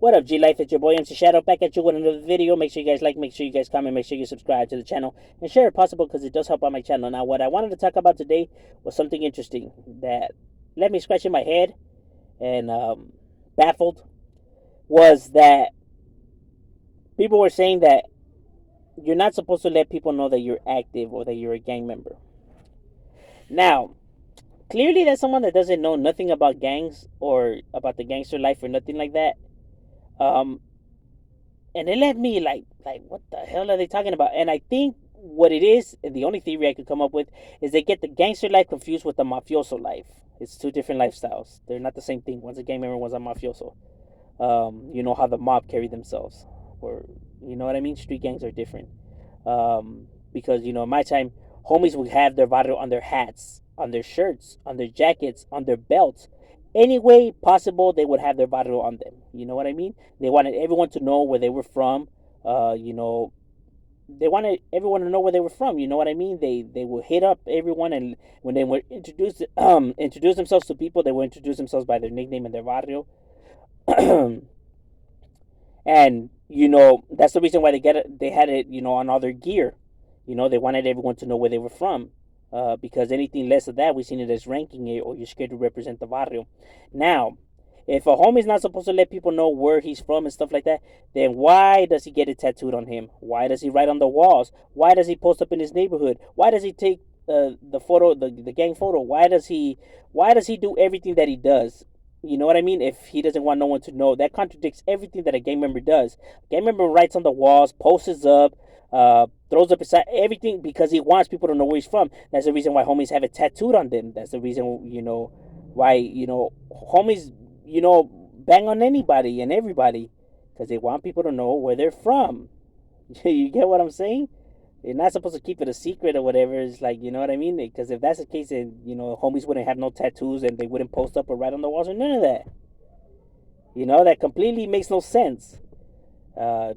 What up, G Life? It's your boy MC Shadow back at you with another video. Make sure you guys like, make sure you guys comment, make sure you subscribe to the channel, and share if possible because it does help out my channel. Now, what I wanted to talk about today was something interesting that left me scratching my head and baffled. Was that people were saying that you're not supposed to let people know that you're active or that you're a gang member. Now, clearly, that's someone that doesn't know nothing about gangs or about the gangster life or nothing like that. Um, and it left me like what the hell are they talking about? And I think what it is, and the only theory I could come up with, is they get the gangster life confused with the mafioso life. It's two different lifestyles. They're not the same thing. One's a gang member, one's a mafioso. You know how the mob carry themselves, or you know what I mean. Street gangs are different. Because in my time, homies would have their barrio on their hats, on their shirts, on their jackets, on their belts. Any way possible, they would have their barrio on them. You know what I mean? They wanted everyone to know where they were from. They wanted everyone to know where they were from. You know what I mean? They would hit up everyone, and when they would introduce themselves to people, they would introduce themselves by their nickname and their barrio. And that's the reason why they had it on all their gear. They wanted everyone to know where they were from, because anything less of that, we seen it as ranking it, or you're scared to represent the barrio. Now, if a homie's not supposed to let people know where he's from and stuff like that, then why does he get it tattooed on him? Why does he write on the walls? Why does he post up in his neighborhood? Why does he take the photo, the gang photo? Why does he do everything that he does? You know what I mean? If he doesn't want no one to know, that contradicts everything that a gang member does. A gang member writes on the walls, posts up, throws up beside everything because he wants people to know where he's from. That's the reason why homies have it tattooed on them. That's the reason, why, homies, bang on anybody and everybody because they want people to know where they're from. You get what I'm saying? They're not supposed to keep it a secret or whatever. It's like, you know what I mean? Because if that's the case, then, homies wouldn't have no tattoos and they wouldn't post up or write on the walls or none of that. That completely makes no sense.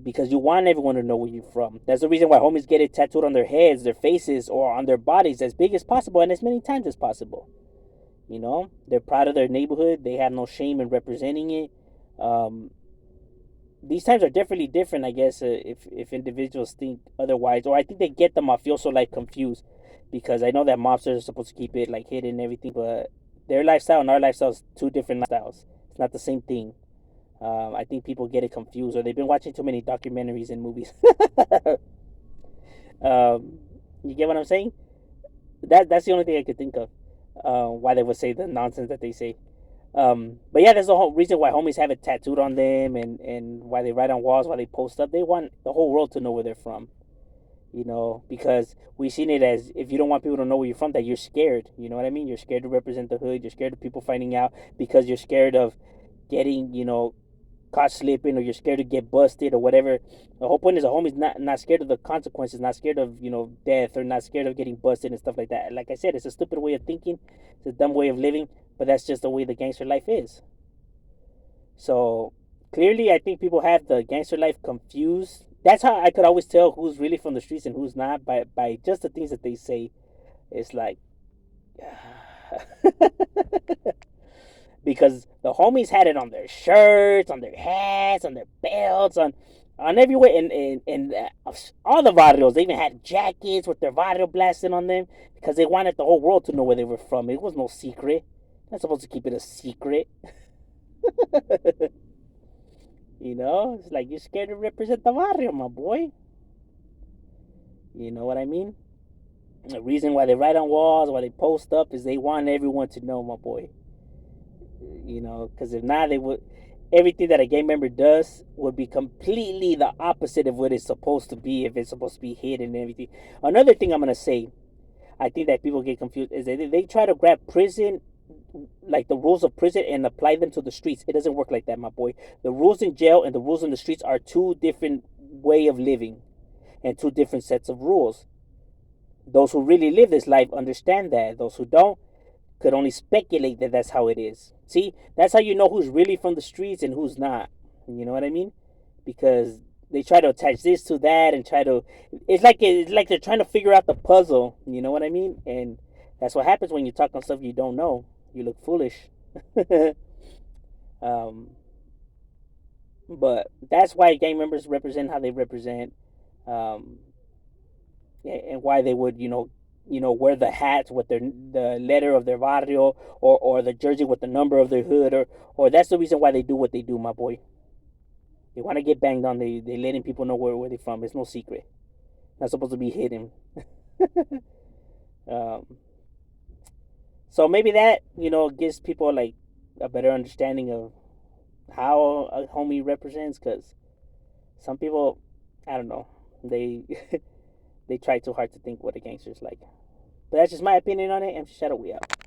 Because you want everyone to know where you're from. That's the reason why homies get it tattooed on their heads, their faces, or on their bodies as big as possible and as many times as possible. They're proud of their neighborhood. They have no shame in representing it. These times are definitely different, I guess, if individuals think otherwise, or I think they get the mafioso life confused, because I know that mobsters are supposed to keep it like hidden and everything, but their lifestyle and our lifestyle is two different lifestyles. It's not the same thing. I think people get it confused, or they've been watching too many documentaries and movies. You get what I'm saying? That's the only thing I could think of. Why they would say the nonsense that they say. But yeah, there's the whole reason why homies have it tattooed on them, and why they write on walls, why they post up. They want the whole world to know where they're from. Because we've seen it as, if you don't want people to know where you're from, that you're scared. You know what I mean? You're scared to represent the hood. You're scared of people finding out because you're scared of getting, caught slipping, or you're scared to get busted or whatever. The whole point is a homie's not scared of the consequences, not scared of death, or not scared of getting busted and stuff like that. Like I said, it's a stupid way of thinking, it's a dumb way of living, but that's just the way the gangster life is. So clearly, I think people have the gangster life confused. That's how I could always tell who's really from the streets and who's not, by just the things that they say. It's like because the homies had it on their shirts, on their hats, on their belts, on everywhere, and all the barrios. They even had jackets with their barrio blasting on them because they wanted the whole world to know where they were from. It was no secret. Not supposed to keep it a secret. It's like you're scared to represent the barrio, my boy. You know what I mean? The reason why they write on walls, why they post up, is they want everyone to know, my boy. Because if not, they would, everything that a gang member does would be completely the opposite of what it's supposed to be, if it's supposed to be hidden and everything. Another thing I'm gonna say, I think that people get confused, is that they try to grab prison, like the rules of prison, and apply them to the streets. It doesn't work like that, my boy. The rules in jail and the rules in the streets are two different way of living, and two different sets of rules. Those who really live this life understand that. Those who don't could only speculate that that's how it is. See, that's how you know who's really from the streets and who's not. You know what I mean? Because they try to attach this to that and try to. It's like they're trying to figure out the puzzle. You know what I mean? And that's what happens when you talk on stuff you don't know. You look foolish. um, But that's why gang members represent how they represent, um, and why they would, wear the hats with the letter of their barrio, or the jersey with the number of their hood, or that's the reason why they do what they do, my boy. They want to get banged on. They letting people know where they're from. It's no secret. Not supposed to be hidden. um, so maybe that gives people like a better understanding of how a homie represents. Because some people, I don't know, they they try too hard to think what a gangster's like. But that's just my opinion on it. And Shadow, we out.